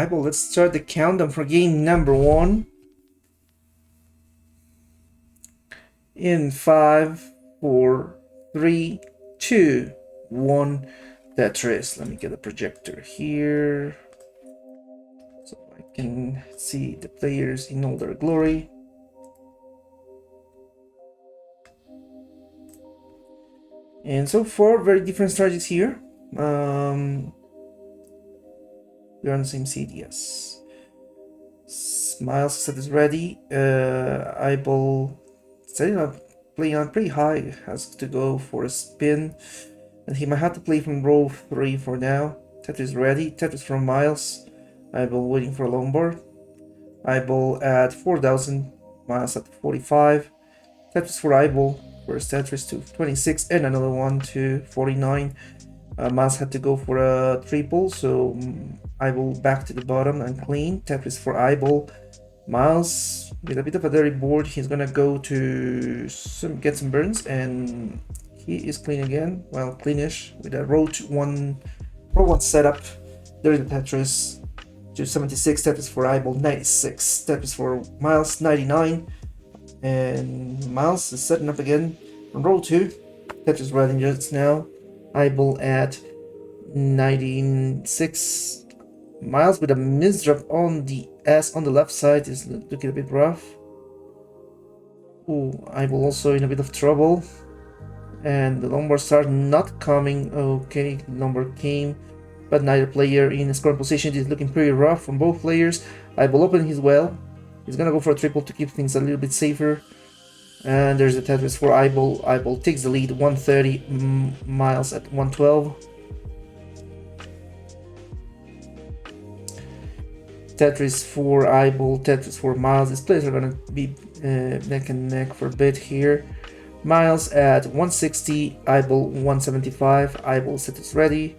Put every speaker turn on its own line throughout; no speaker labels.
iBall, let's start the countdown for game number 1. In 5, 4, 3, 2, 1. Tetris. Let me get a projector here so I can see the players in all their glory. And so far, very different strategies here. We're on the same seed, yes. Myles set is ready. iBall setting up, playing on pretty high, has to go for a spin. And he might have to play from row 3 for now. Tetris ready. Tetris from Myles. iBall waiting for a Lombard. iBall at 4,000. Myles at 45. Tetris for iBall. First Tetris to 26 and another one to 49. Myles had to go for a triple, so iBall back to the bottom and clean. Tetris for iBall. Myles with a bit of a dirty board. He's gonna go to get some burns, and he is clean again. Well, cleanish with a row 1 setup. There is the Tetris to 76. Tetris for iBall 96. Tetris for Myles 99. And Myles is setting up again on row 2. Tetris ready just now. iBall at 96. Myles with a misdrop on the S on the left side is looking a bit rough. Ooh, iBall also in a bit of trouble. And the Lombard start not coming. Okay, Lombard came, but neither player in a scoring position. Is looking pretty rough from both players. iBall open his well. He's gonna go for a triple to keep things a little bit safer. And there's a Tetris for iBall. iBall takes the lead, 130. Myles at 112. Tetris for iBall, Tetris for Myles. These players are gonna be neck and neck for a bit here. Myles at 160, iBall 175. iBall set is ready.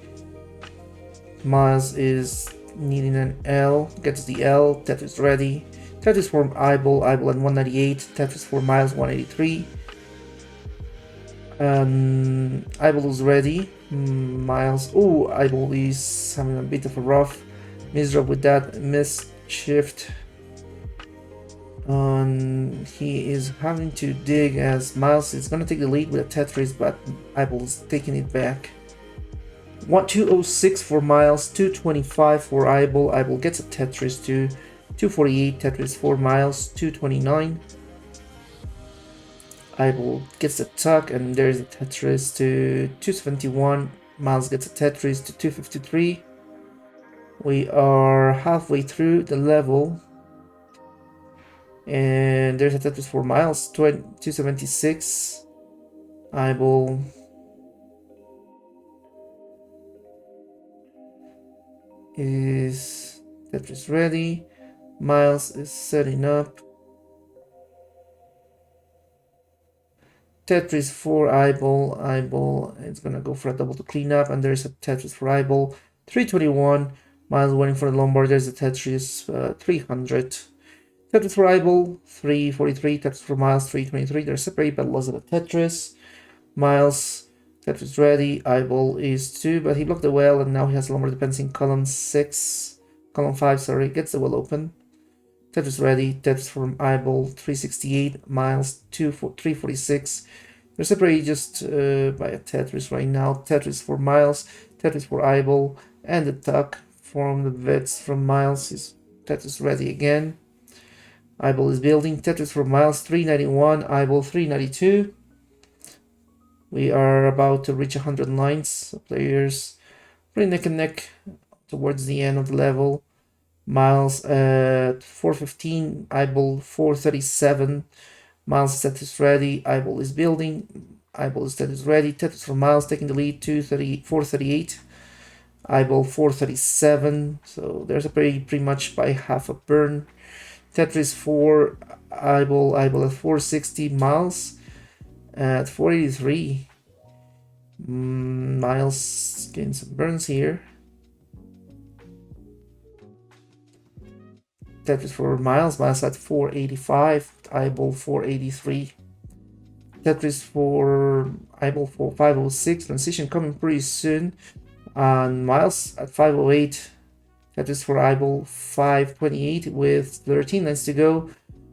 Myles is needing an L, gets the L. Tetris ready. Tetris for iBall, iBall at 198. Tetris for Myles 183. iBall is ready. Myles, oh, iBall is having a bit of a rough misdrop with that shift. He is having to dig as Myles is gonna take the lead with a Tetris, but iBall is taking it back. 206 for Myles, 225 for iBall. iBall gets a Tetris to 248. Tetris for Myles, 229. iBall gets a tuck, and there's a Tetris to 271. Myles gets a Tetris to 253. We are halfway through the level, and there's a Tetris for Myles, 276. iBall is Tetris ready. Myles is setting up. Tetris for iBall. iBall is gonna go for a double to clean up, and there's a Tetris for iBall, 321. Myles waiting for the Lombard. There's a Tetris 300. Tetris for iBall 343. Tetris for Myles 323. They're separated by loss of a Tetris. Myles, Tetris ready. iBall is 2, but he blocked the well, and now he has Lombard defense in column 5. Sorry, gets the well open. Tetris ready. Tetris from iBall 368. Myles 346. They're separated just by a Tetris right now. Tetris for Myles. Tetris for iBall, and the tuck from the vets from Myles is Tetris ready again. iBall is building. Tetris for Myles 391. iBall 392. We are about to reach 100 lines. So players pretty neck and neck towards the end of the level. Myles at 415. iBall 437. Myles Tetris ready. iBall is building. iBall is Tetris ready. Tetris for Myles taking the lead, 438. iBall 437. So there's a pretty much by half a burn. Tetris for iBall. iBall at 460. Myles at 483. Myles getting some burns here. Tetris for Myles. Myles at 485. iBall 483. Tetris for iBall for 506. Transition coming pretty soon. And Myles at 508. Tetris for iBall 528 with 13 lines to go.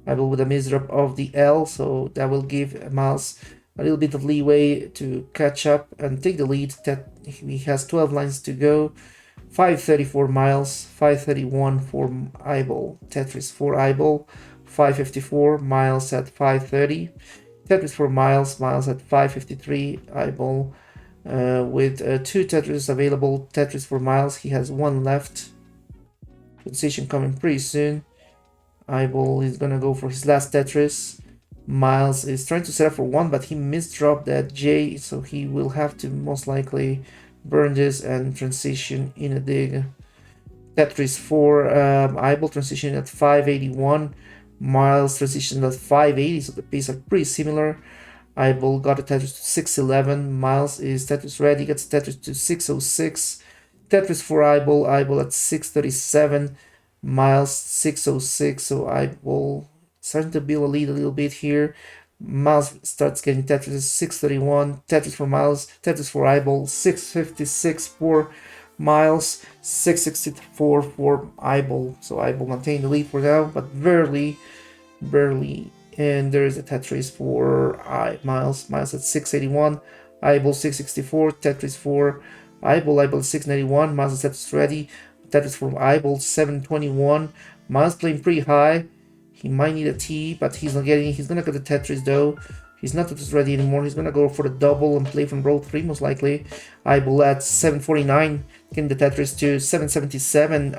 iBall with a misdrop of the L, so that will give Myles a little bit of leeway to catch up and take the lead. That he has 12 lines to go. 534 Myles, 531 for iBall. Tetris for iBall 554, Myles at 530. Tetris for Myles, Myles at 553, iBall with 2 Tetris available. Tetris for Myles, he has 1 left. Transition coming pretty soon. iBall is gonna go for his last Tetris. Myles is trying to set up for 1, but he misdropped that J, so he will have to most likely burn this and transition in a dig. Tetris for iBall transition at 581. Myles transition at 580, so the pace are pretty similar. iBall got a Tetris to 611. Myles is Tetris ready, gets Tetris to 606. Tetris for iBall, iBall at 637. Myles 606, so iBall starting to build a lead a little bit here. Myles starts getting Tetris 631. Tetris for Myles, Tetris for iBall 656 for Myles, 664 for iBall. So iBall maintain the lead for now, but barely. And there is a Tetris for Myles. Myles at 681. iBall 664. Tetris for iBall 691. Myles is Tetris ready. Tetris for iBall 721. Myles playing pretty high. He might need a T, but he's not getting. He's gonna get the Tetris though. He's not Tetris ready anymore. He's gonna go for the double and play from row 3 most likely. iBall at 749, getting the Tetris to 777.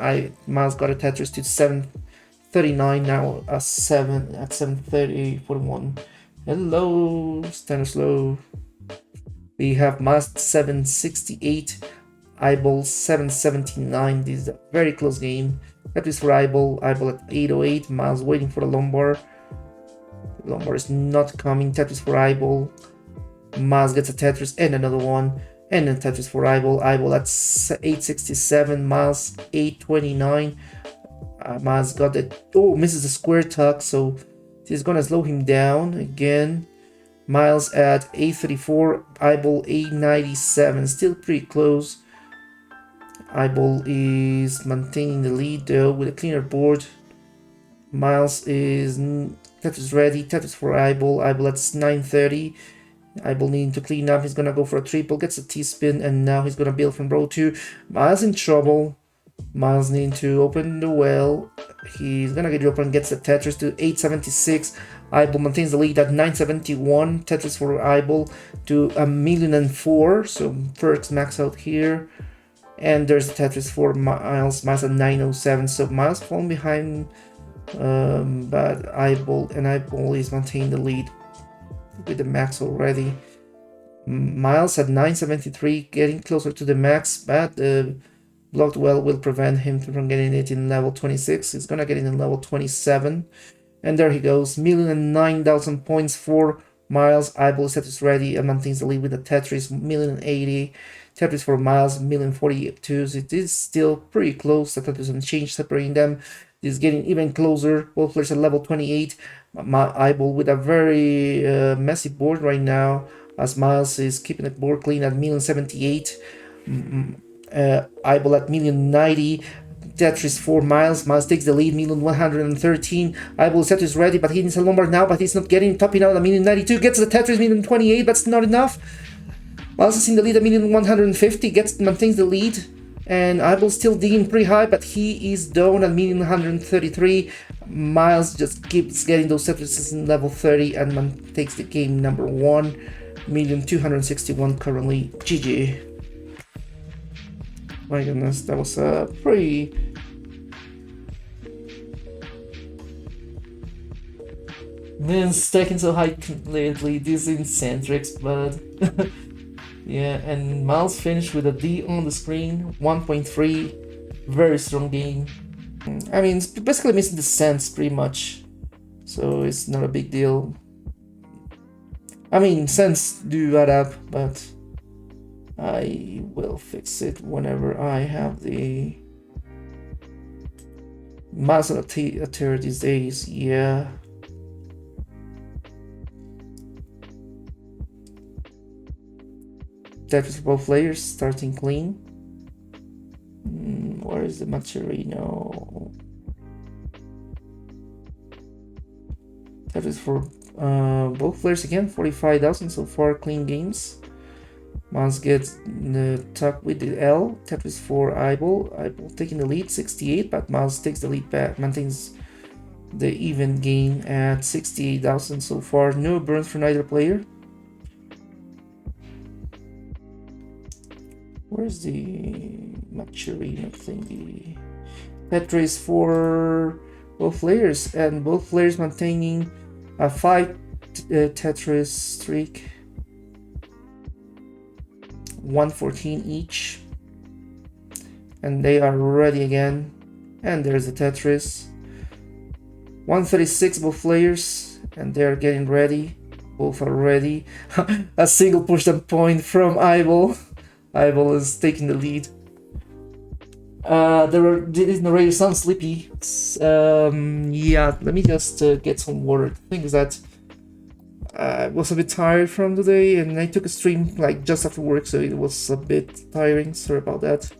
Myles got a Tetris to 739 now. A 7 at 730 41. Hello, standard slow. We have Myles 768, iBall 779. This is a very close game. Tetris for iBall at 808. Myles waiting for the Lombard. Lombard is not coming. Tetris for iBall. Myles gets a Tetris and another one. And then Tetris for iBall. iBall at 867. Myles 829. Myles got it. Oh, misses the square tuck. So this is gonna slow him down again. Myles at 834. iBall 897. Still pretty close. iBall is maintaining the lead though with a cleaner board. Myles is Tetris ready. Tetris for iBall. iBall at 930. iBall needing to clean up. He's gonna go for a triple. Gets a T-spin, and now he's gonna build from row 2. Myles in trouble. Myles needing to open the well. He's gonna get it open. Gets the Tetris to 876. iBall maintains the lead at 971. Tetris for iBall to 1,004,000. So perks max out here. And there's the Tetris for Myles. Myles at 907. So Myles falling behind. But iBall is maintaining the lead with the max already. Myles at 973, getting closer to the max, but the blocked well will prevent him from getting it in level 26. He's gonna get it in level 27, and there he goes. 1,009,000 points for Myles. iBall is Tetris ready and maintains the lead with the Tetris 1,080. Tetris for Myles 1,042. So it is still pretty close. The Tetris and change separating them. Is getting even closer. Both players at level 28. My iBall with a very messy board right now, as Myles is keeping the board clean at 1,078. iBall at 1,090. Tetris for Myles. Myles takes the lead, 1,113. iBall is Tetris ready, but he needs a Lombard now, but he's not getting topping out at 1,092. Gets the Tetris 1,028, but it's not enough. Myles is in the lead at 1,150. Maintains the lead. And iBall still digging pretty high, but he is down at 1,133. Myles just keeps getting those Tetrises in level 30 and takes the game number 1. 1,261 currently. GG. My goodness, that was a pretty... Man, stacking so high lately, this is Centrix, but... Yeah, and Myles finished with a D on the screen, 1.3, very strong game. I mean, it's basically missing the cents pretty much, so it's not a big deal. I mean, cents do add up, but I will fix it whenever I have the Myles on a tier these days, yeah. Tetris for both players, starting clean. Where is the Macherino? Tetris for both players again, 45,000 so far, clean games. Myles gets the tuck with the L. Tetris for iBall. iBall taking the lead, 68, but Myles takes the lead back, maintains the even game at 68,000 so far. No burns for neither player. Where's the Macherino thingy? Tetris for both players, and both players maintaining a 5 Tetris streak. 114 each. And they are ready again. And there's the Tetris. 136 both players, and they are getting ready. Both are ready. A single push and point from iBall. iBall is taking the lead. This narrator sounds sleepy. Yeah, let me just get some water. The thing is that I was a bit tired from today, and I took a stream like just after work, so it was a bit tiring. Sorry about that.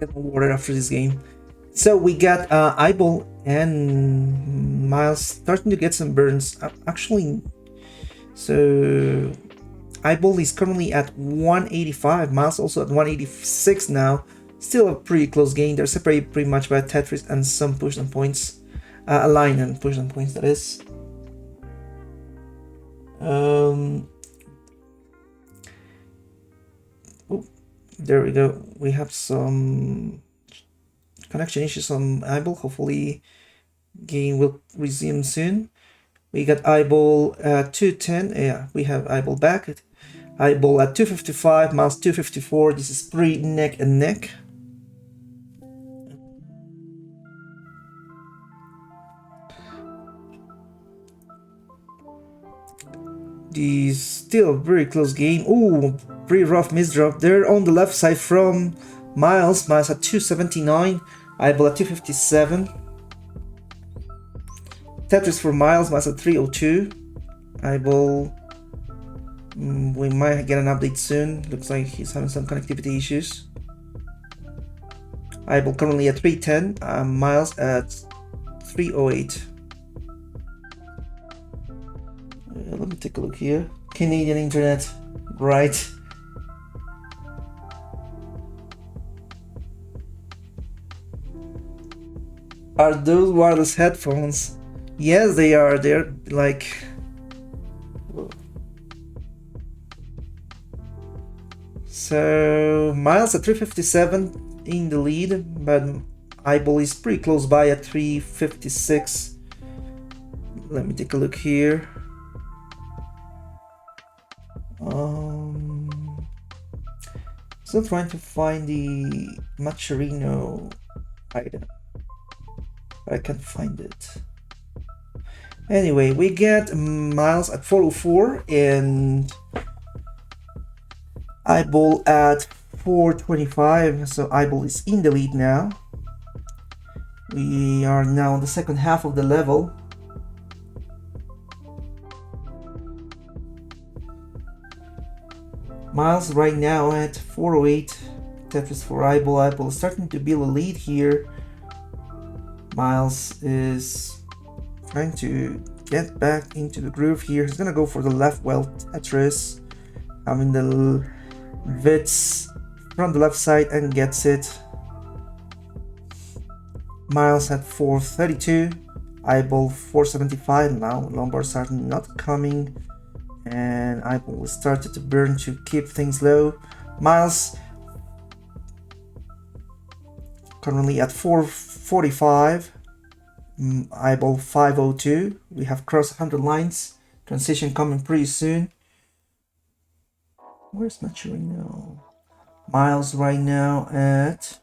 Get more water after this game. So we got iBall and Myles starting to get some burns. Actually, so iBall is currently at 185. Myles also at 186 now. Still a pretty close game. They're separated pretty much by Tetris and some push and points. A line and push and points, that is. Oh, there we go. We have some connection issues on iBall. Hopefully game will resume soon. We got iBall at 210. Yeah, we have iBall back. iBall at 255, Myles 254. This is pretty neck and neck. This still a very close game. Ooh, pretty rough misdrop. They're on the left side from Myles. Myles at 279, iBall at 257. Tetris for Myles. Myles at 302. iBall. We might get an update soon. Looks like he's having some connectivity issues. iBall currently at 310. Myles at 308. Let me take a look here. Canadian internet, right? Are those wireless headphones? Yes, they are. They're like... So Myles at 357 in the lead, but iBall is pretty close by at 356. Let me take a look here. Still trying to find the Macherino item, but I can't find it. Anyway, we get Myles at 404 and iBall at 425, so iBall is in the lead now. We are now in the second half of the level. Myles right now at 408. Tetris for iBall. iBall is starting to build a lead here. Myles is trying to get back into the groove here. He's gonna go for the left well Tetris, having the Vits from the left side and gets it. Myles at 432. iBall 475. Now Lombards are not coming, and iBall started to burn to keep things low. Myles currently at 445. iBall 502. We have crossed 100 lines. Transition coming pretty soon. Where's Macherino? Myles right now at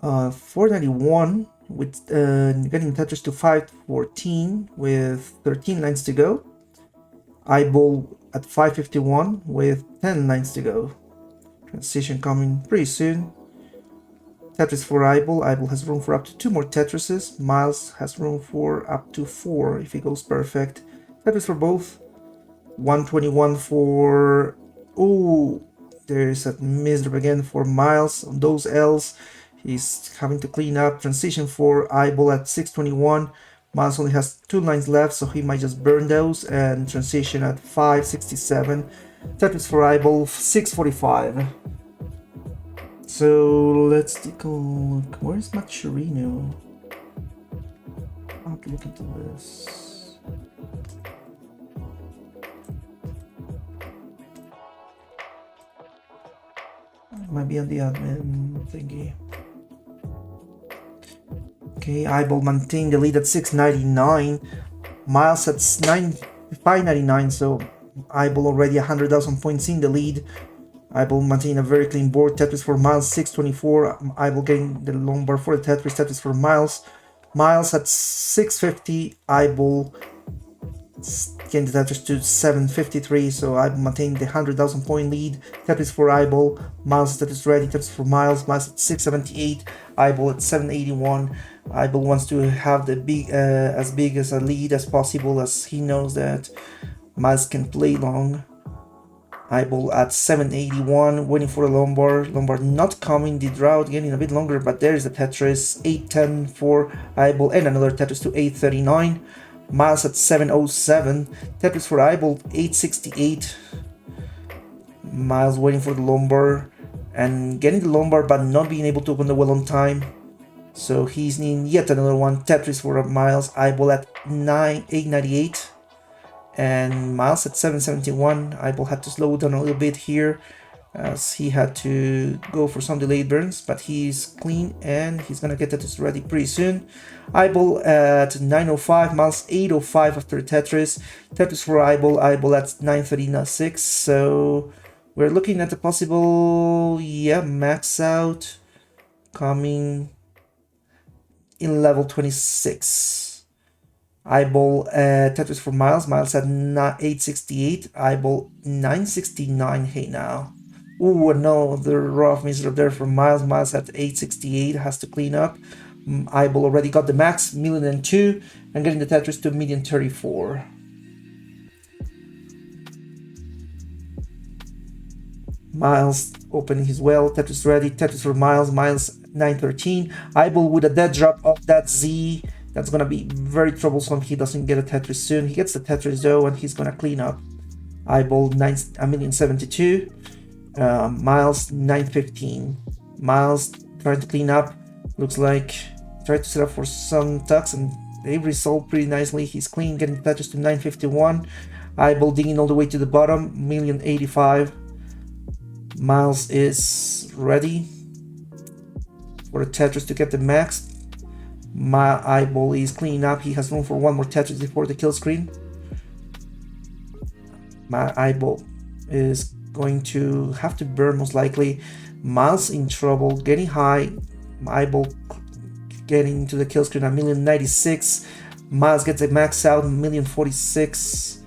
491 with getting Tetris to 514 with 13 lines to go. iBall at 551 with 10 lines to go. Transition coming pretty soon. Tetris for iBall. iBall has room for up to 2 more Tetrises. Myles has room for up to 4 if he goes perfect. Tetris for both. 121 for... Ooh, there's a miserab again for Myles on those L's. He's having to clean up. Transition for iBall at 621. Myles only has 2 lines left, so he might just burn those. And transition at 567. Tetris for iBall 645. So let's take a look. Where's Maturino? I'll have to look into this. It might be on the admin thingy. Okay, iBall maintained the lead at 699. Myles at 599, so iBall already 100,000 points in the lead. iBall maintain a very clean board. Tetris for Myles 624. iBall getting the long bar for the Tetris. Tetris for Myles. Myles at 650. iBall getting the Tetris to 753. So iBall maintain the 100,000 point lead. Tetris for iBall. Myles Tetris ready. Tetris for Myles. Myles at 678. iBall at 781. iBall wants to have the as big as a lead as possible, as he knows that Myles can play long. iBall at 781, waiting for a Lombard. Lombard not coming, the drought getting a bit longer, but there is the Tetris. 810 for iBall and another Tetris to 839. Myles at 707. Tetris for iBall 868. Myles waiting for the Lombard and getting the Lombard, but not being able to open the well on time. So he's needing yet another one. Tetris for Myles. iBall at 898. And Myles at 771. iBall had to slow down a little bit here as he had to go for some delayed burns, but he's clean and he's gonna get Tetris ready pretty soon. iBall at 905, Myles 805 after Tetris. Tetris for iBall, iBall at 936. So we're looking at a possible, max out coming in level 26. iBall Tetris for Myles. Myles at 868. iBall 969. Hey now. Ooh, no, the rough miserab there for Myles. Myles at 868 has to clean up. iBall already got the max, 1,002,000, and getting the Tetris to 1,034,000. Myles opening his well. Tetris ready. Tetris for Myles. Myles 913. iBall with a dead drop of that Z. That's gonna be very troublesome. He doesn't get a Tetris soon. He gets the Tetris though, and he's gonna clean up. iBall 1,072,000. Myles 915. Myles trying to clean up. Looks like tried to set up for some tucks, and they resolved pretty nicely. He's clean, getting the Tetris to 951. iBall digging all the way to the bottom, 1,085,000. Myles is ready for the Tetris to get the max. My iBall is cleaning up. He has room for one more Tetris before the kill screen. My iBall is going to have to burn most likely. Myles in trouble, getting high. My iBall getting into the kill screen at 1,096,000. Myles gets a max out, 1,046,000.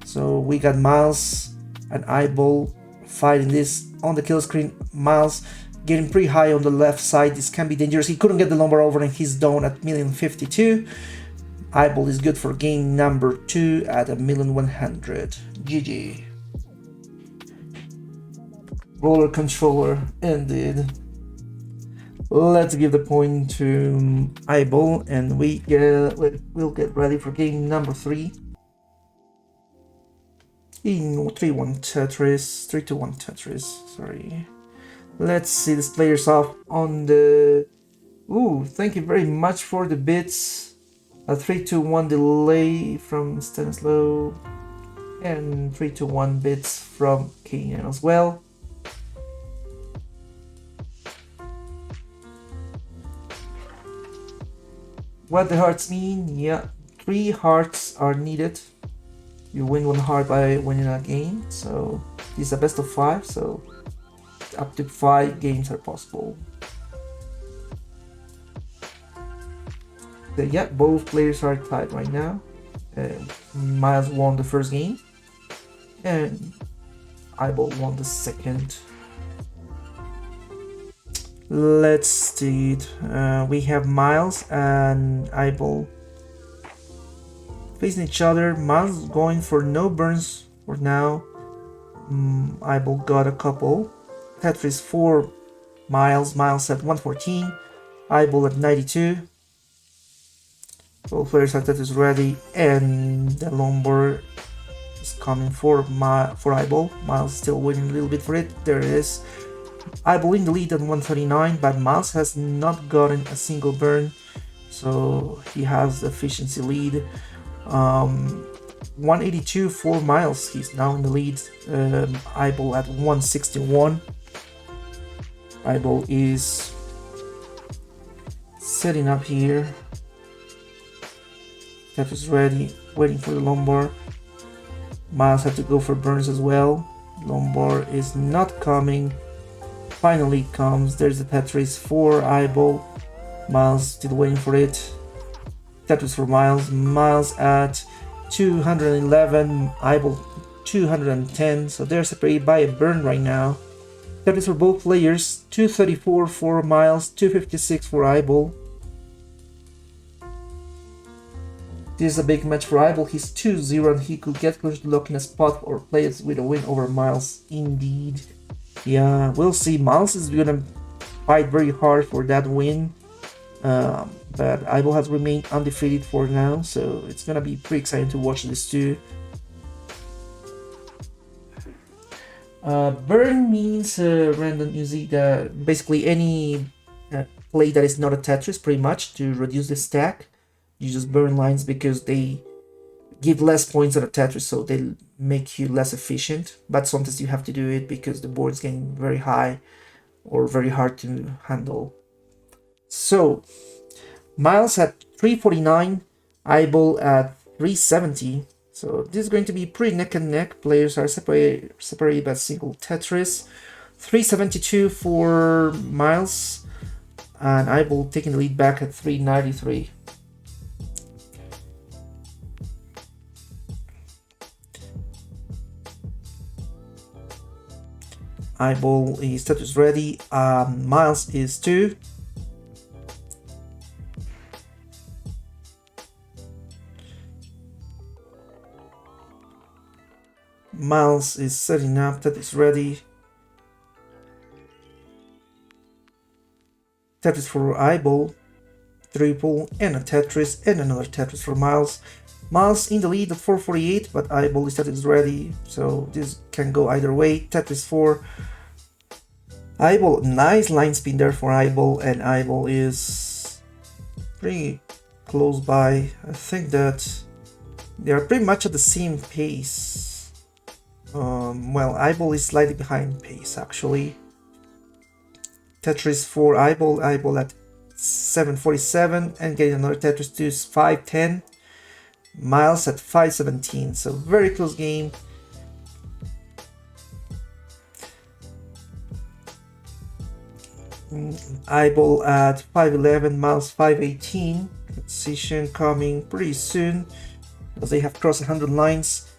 So we got Myles and iBall fighting this on the kill screen. Myles getting pretty high on the left side. This can be dangerous. He couldn't get the Lombard over and he's down at 1,052,000. iBall is good for game number 2 at 1,100,000. GG. Roller controller ended. Let's give the point to iBall and we'll get ready for game number 3. In 3-1 Tetris, 3-2-1 Tetris, sorry. Let's see these players off on the... Ooh, thank you very much for the bits. A 3-2-1 delay from Stanislaw. And 3-2-1 bits from Keenan as well. What the hearts mean? Yeah, 3 hearts are needed. You win 1 heart by winning a game. So this is a best of 5, so up to 5 games are possible. So yeah, both players are tied right now. Myles won the first game and iBall won the second. Let's see it. We have Myles and iBall facing each other. Myles going for no burns for now. iBall got a couple. Tetris for Myles. Myles at 114. iBall at 92. Both players have Tetris ready, and the Lombard is coming for iBall. Myles still waiting a little bit for it. There it is. iBall in the lead at 139, but Myles has not gotten a single burn, so he has the efficiency lead. 182 for Myles. He's now in the lead. iBall at 161. iBall is setting up here. Tetris ready, waiting for the Lombard. Myles had to go for burns as well. Lombard is not coming. Finally it comes. There's the Tetris for iBall. Myles still waiting for it. Tetris for Myles. Myles at 211. iBall 210. So they're separated by a burn right now. Tetris for both players. 234 for Myles. 256 for iBall. This is a big match for iBall. He's 2-0 and he could get close to locking a spot or play it with a win over Myles. Indeed. Yeah, we'll see. Myles is gonna fight very hard for that win. But iBall has remained undefeated for now, so it's gonna be pretty exciting to watch this too. Burn means random music, basically any play that is not a Tetris, pretty much, to reduce the stack. You just burn lines because they give less points than a Tetris, so they make you less efficient. But sometimes you have to do it because the board's getting very high or very hard to handle. So Myles at 349, iBall at 370. So this is going to be pretty neck and neck. Players are separated by a single Tetris. 372 for Myles, and iBall taking the lead back at 393. iBall is Tetris ready. Myles is 2. Myles is setting up. Tetris ready. Tetris for iBall. Triple and a Tetris and another Tetris for Myles. Myles in the lead at 448, but iBall is Tetris ready, so this can go either way. Tetris for iBall, nice line spin there for iBall, and iBall is pretty close by. I think that they are pretty much at the same pace. Well, iBall is slightly behind pace actually. Tetris for iBall, iBall at 747 and getting another Tetris to 510. Myles at 517, so very close game. iBall at 511, Myles 518. Transition coming pretty soon as they have crossed 100 lines.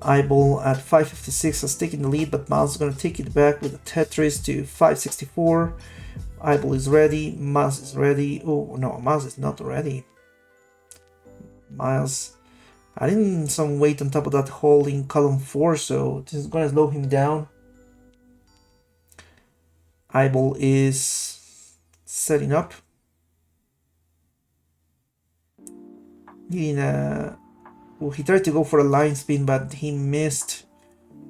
iBall at 556 is taking the lead, but Myles is going to take it back with a Tetris to 564. iBall is ready, Myles is ready. Oh no, Myles is not ready. Myles adding some weight on top of that hole in column 4, so this is going to slow him down. iBall is setting up. He tried to go for a line spin, but he missed.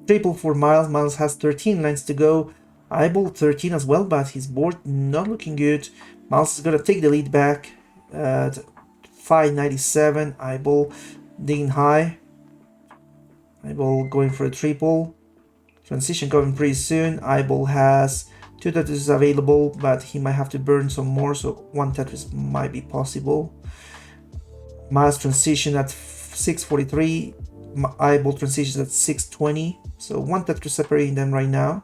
Triple for Myles. Myles has 13 lines to go. iBall 13 as well, but his board not looking good. Myles is going to take the lead back at 597. iBall digging high. iBall going for a triple. Transition coming pretty soon. iBall has 2 Tetris available, but he might have to burn some more, so 1 Tetris might be possible. Myles transition at 643. iBall transitions at 620, so 1 Tetris separating them right now.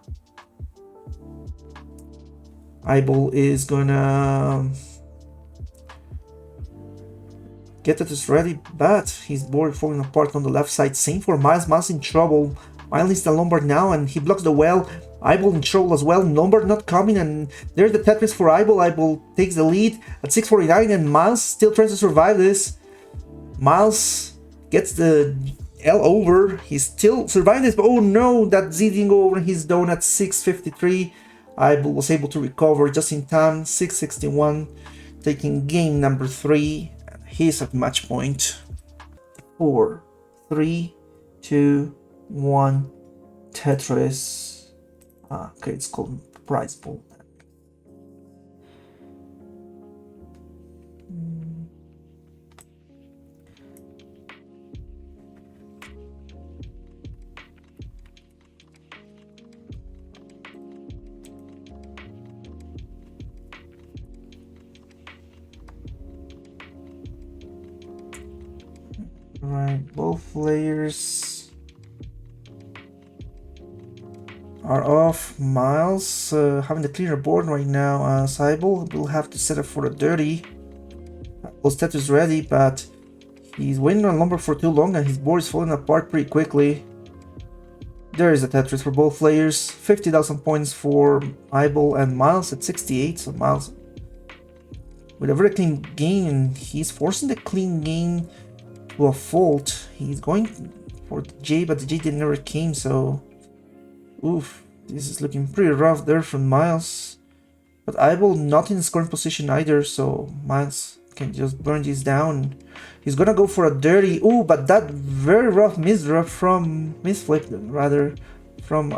iBall is gonna get Tetris ready, but his board falling apart on the left side. Same for Myles. Myles in trouble. Myles needs the Lombard now, and he blocks the well. iBall in trouble as well. Lombard not coming, and there's the Tetris for iBall. iBall takes the lead at 649, and Myles still tries to survive this. Myles gets the CTL over. He's still surviving this, but oh no, that Z didn't go over. He's down at 653. iBall was able to recover just in time. 661, taking game number 3. He's at match point. 4, 3, 2, 1. Tetris. Okay, it's called prize pool. Right, both players are off. Myles having the cleaner board right now. iBall will have to set up for a dirty. His Tetris is ready, but he's waiting on lumber for too long and his board is falling apart pretty quickly. There is a Tetris for both players. 50,000 points for iBall and Myles at 68. So Myles with a very clean game, and he's forcing the clean game to a fault. He's going for the J, but the J never came, so oof, this is looking pretty rough there from Myles. But iBall not in scoring position either, so Myles can just burn this down. He's gonna go for a dirty. Oh, but that very rough misdrop from misflip rather from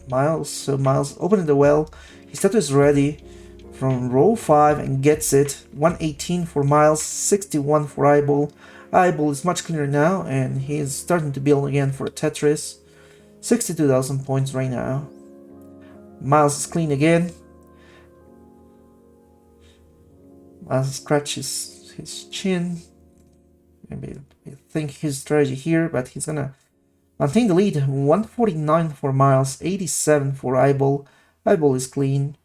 Myles. So Myles opening the well. His statue is ready from row 5 and gets it. 118 for Myles, 61 for iBall. iBall is much cleaner now, and he's starting to build again for Tetris. 62,000 points right now. Myles is clean again. Myles scratches his chin. Maybe think his strategy here, but he's gonna maintain the lead. 149 for Myles, 87 for iBall. iBall is clean.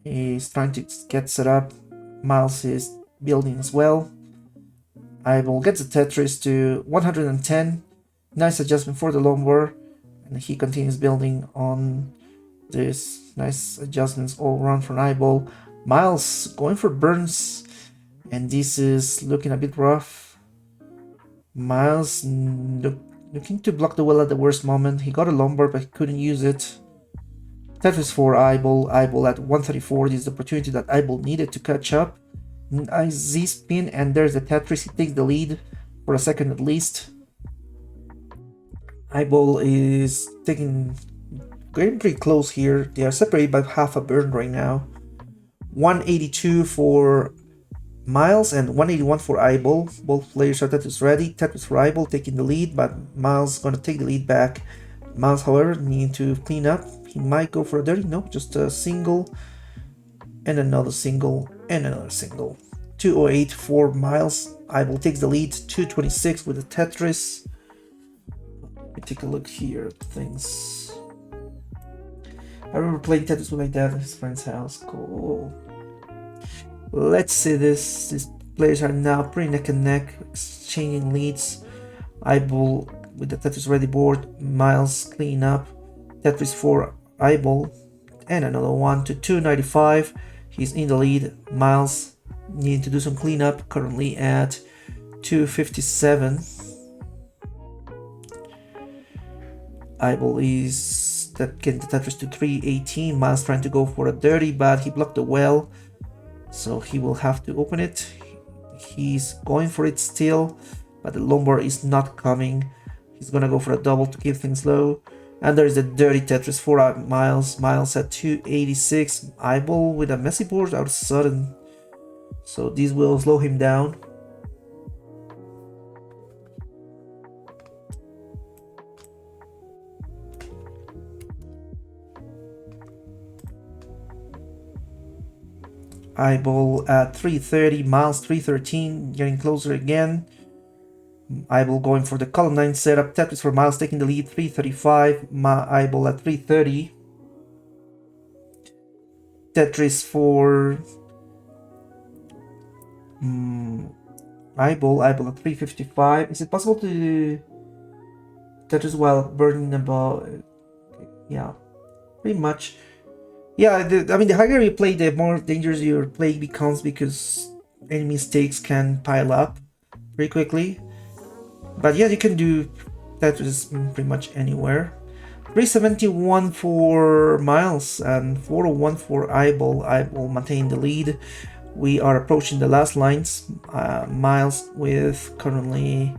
He's trying to get set up. Myles is building as well. iBall gets the Tetris to 110. Nice adjustment for the Lombard, and he continues building on this. Nice adjustments all around from iBall. Myles going for burns, and this is looking a bit rough. Myles looking to block the well at the worst moment. He got a Lombard, but he couldn't use it. Tetris for iBall. iBall at 134. This is the opportunity that iBall needed to catch up. Nice Z spin, and there's the Tetris. He takes the lead for a second at least. iBall is getting pretty close here. They are separated by half a burn right now. 182 for Myles and 181 for iBall. Both players are Tetris ready. Tetris for iBall taking the lead, but Myles gonna take the lead back. Myles, however, need to clean up. He might go for a dirty. No, just a single and another single and another single. 208 for Myles. iBall takes the lead. 226 with the Tetris. Let me take a look here at things. I remember playing Tetris with my dad at his friend's house. Cool. Let's see this. These players are now pretty neck and neck, exchanging leads. iBall with the Tetris ready board. Myles clean up. Tetris for iBall. And another one to 295. He's in the lead. Myles needing to do some cleanup. Currently at 257. iBall is getting the Tetris to 318. Myles trying to go for a dirty, but he blocked the well, so he will have to open it. He's going for it still, but the Lombard is not coming. He's gonna go for a double to keep things low. And there's the dirty Tetris for Myles. Myles at 286. iBall with a messy board out of sudden, so this will slow him down. iBall at 330, Myles 313, getting closer again. iBall going for the column 9 setup. Tetris for Myles taking the lead, 335. iBall at 330. Tetris for iBall at 355. Is it possible to Tetris while burning the ball? Yeah, pretty much. Yeah, I mean, the higher you play, the more dangerous your play becomes, because any mistakes can pile up pretty quickly. But yeah, you can do Tetris pretty much anywhere. 371 for Myles and 401 for iBall. iBall maintain the lead. We are approaching the last lines. Myles with currently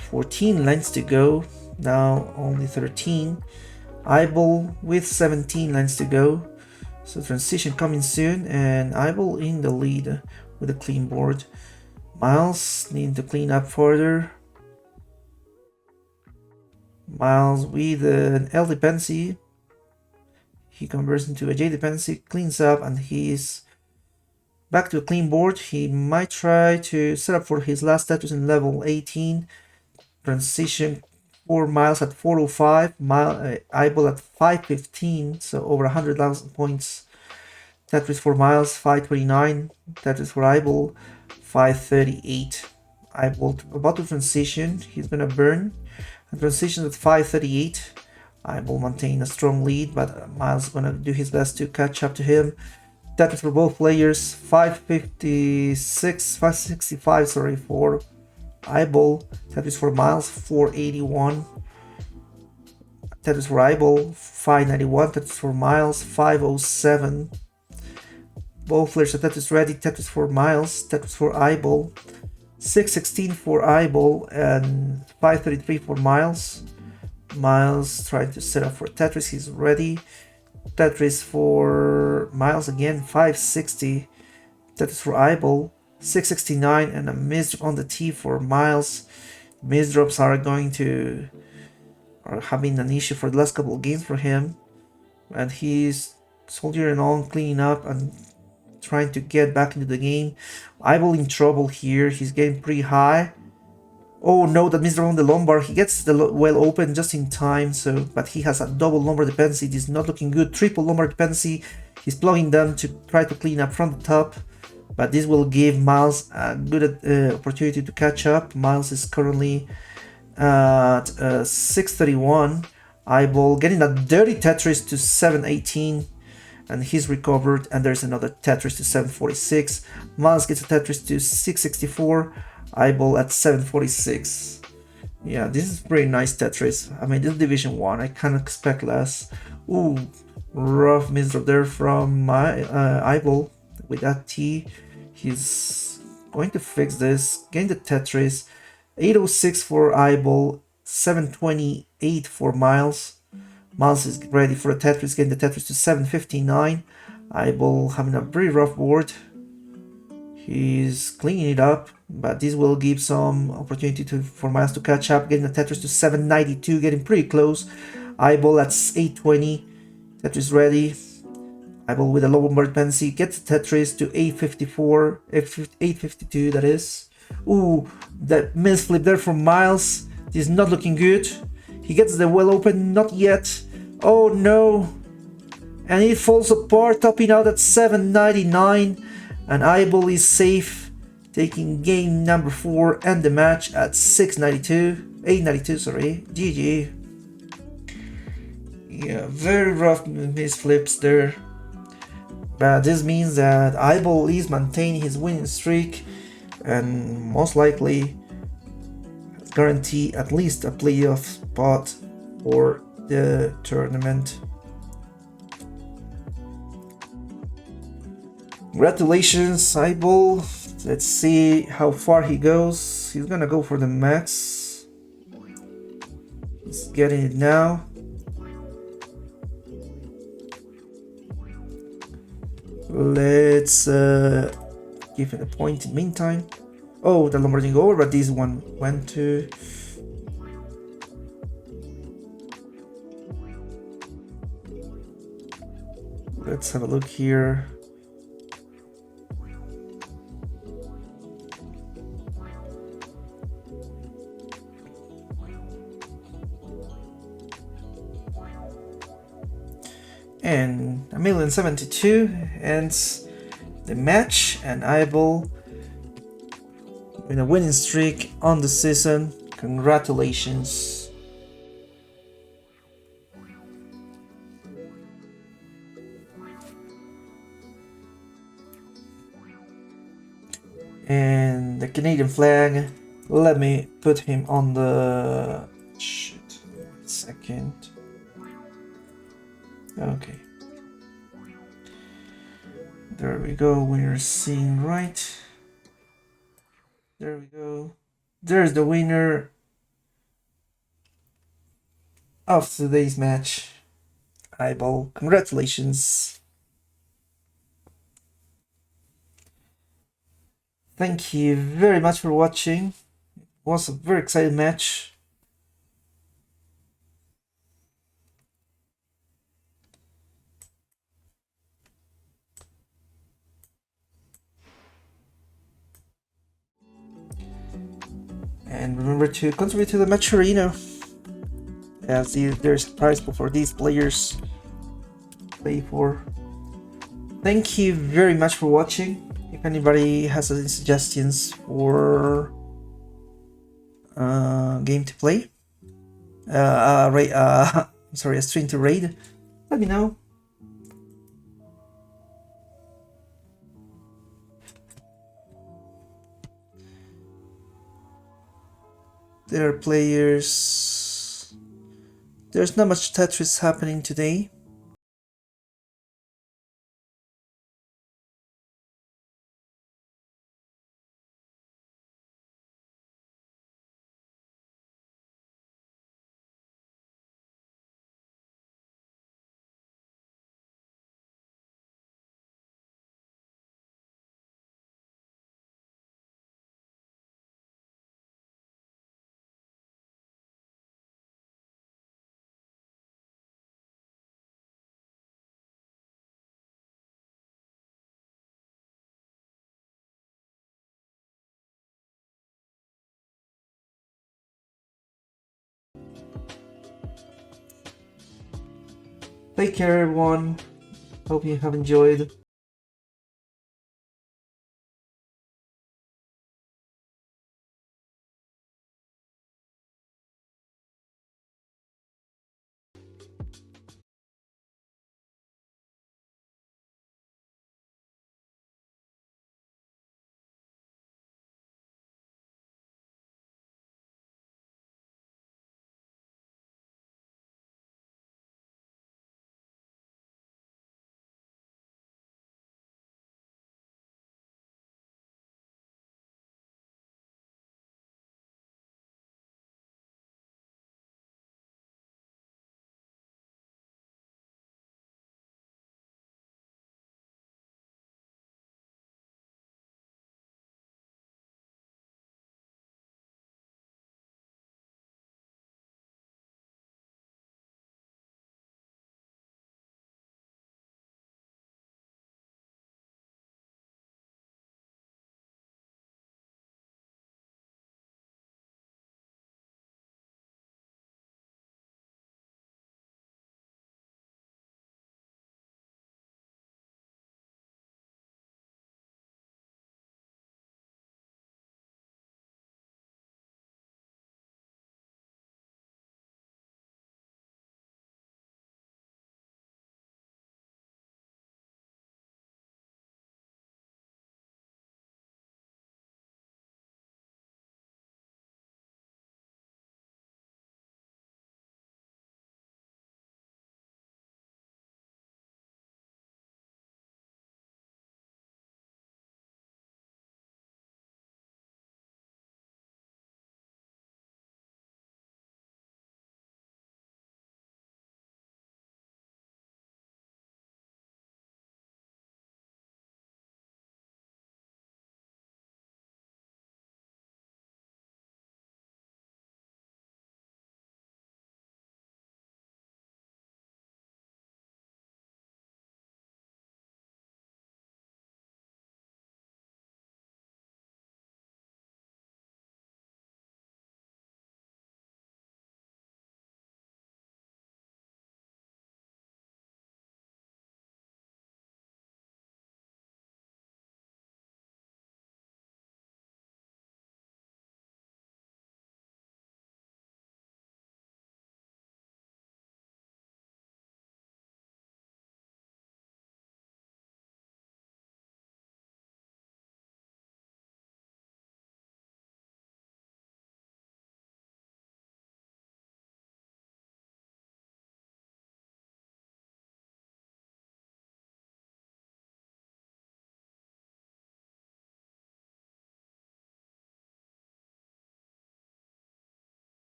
14 lines to go. Now only 13. iBall with 17 lines to go. So transition coming soon, and iBall in the lead with a clean board. Myles need to clean up further. Myles with an L dependency. He converts into a J dependency, cleans up, and he's back to a clean board. He might try to set up for his last Tetris in level 18. Transition for Myles at 405, iBall at 515, so over 100,000 points. Tetris for Myles 529, Tetris for iBall 538. iBall about to transition, he's gonna burn. And transition at 538. iBall maintain a strong lead, but Myles is gonna do his best to catch up to him. Tetris for both players 565 for iBall. Tetris for Myles 481. Tetris for iBall 591. Tetris for Myles 507. Both players are Tetris ready. Tetris for Myles, Tetris for iBall 616 for iBall and 533 for Myles. Myles trying to set up for Tetris, he's ready. Tetris for Myles again 560. Tetris for iBall 669 and a miss on the T for Myles. Miss drops are having an issue for the last couple of games for him, and he's soldiering on, cleaning up and trying to get back into the game. iBall in trouble here. He's getting pretty high. Oh no, that missed around the lumbar. He gets the well open just in time, but he has a double lumbar dependency. It is not looking good. Triple lumbar dependency. He's plugging them to try to clean up from the top, but this will give Myles a good opportunity to catch up. Myles is currently at 631. iBall getting a dirty Tetris to 718. And he's recovered, and there's another Tetris to 746. Myles gets a Tetris to 664. iBall at 746. Yeah, this is pretty nice Tetris. I mean, this is Division 1. I can't expect less. Ooh, rough misdrop there from my iBall with that T. He's going to fix this. Getting the Tetris. 806 for iBall. 728 for Myles. Myles is ready for a Tetris, getting the Tetris to 759. iBall having a pretty rough board. He's cleaning it up, but this will give some opportunity for Myles to catch up, getting the Tetris to 792, getting pretty close. iBall at 820. Tetris ready. iBall with a low lumbar dependency gets the Tetris to 854, 852 that is. Ooh, that misflip there from Myles. This is not looking good. He gets the well open, not yet. Oh no. And it falls apart, topping out at 799. And iBall is safe, taking game number 4 and the match at 892, sorry. GG. Yeah, very rough misflips there. But this means that iBall is maintaining his winning streak and most likely guarantee at least a playoff spot for the tournament. Congratulations, iBall. Let's see how far he goes. He's gonna go for the max. He's getting it now. Let's give it a point in the meantime. Oh, the lumbar didn't go over, but this one went to. Let's have a look here. And 1,072 ends the match, and iBall with a winning streak on the season. Congratulations. And the Canadian flag Let me put him on the... Shit. Wait a second. Okay. There we go. We're seeing right. There we go. There's the winner of today's match. iBall. Congratulations. Thank you very much for watching. It was a very exciting match. And remember to contribute to the match arena. As there's a prize pool for these players to play for. Thank you very much for watching. If anybody has any suggestions for game to play, sorry, a stream to raid, let me know. There are players. There's not much Tetris happening today. Take care, everyone. Hope you have enjoyed.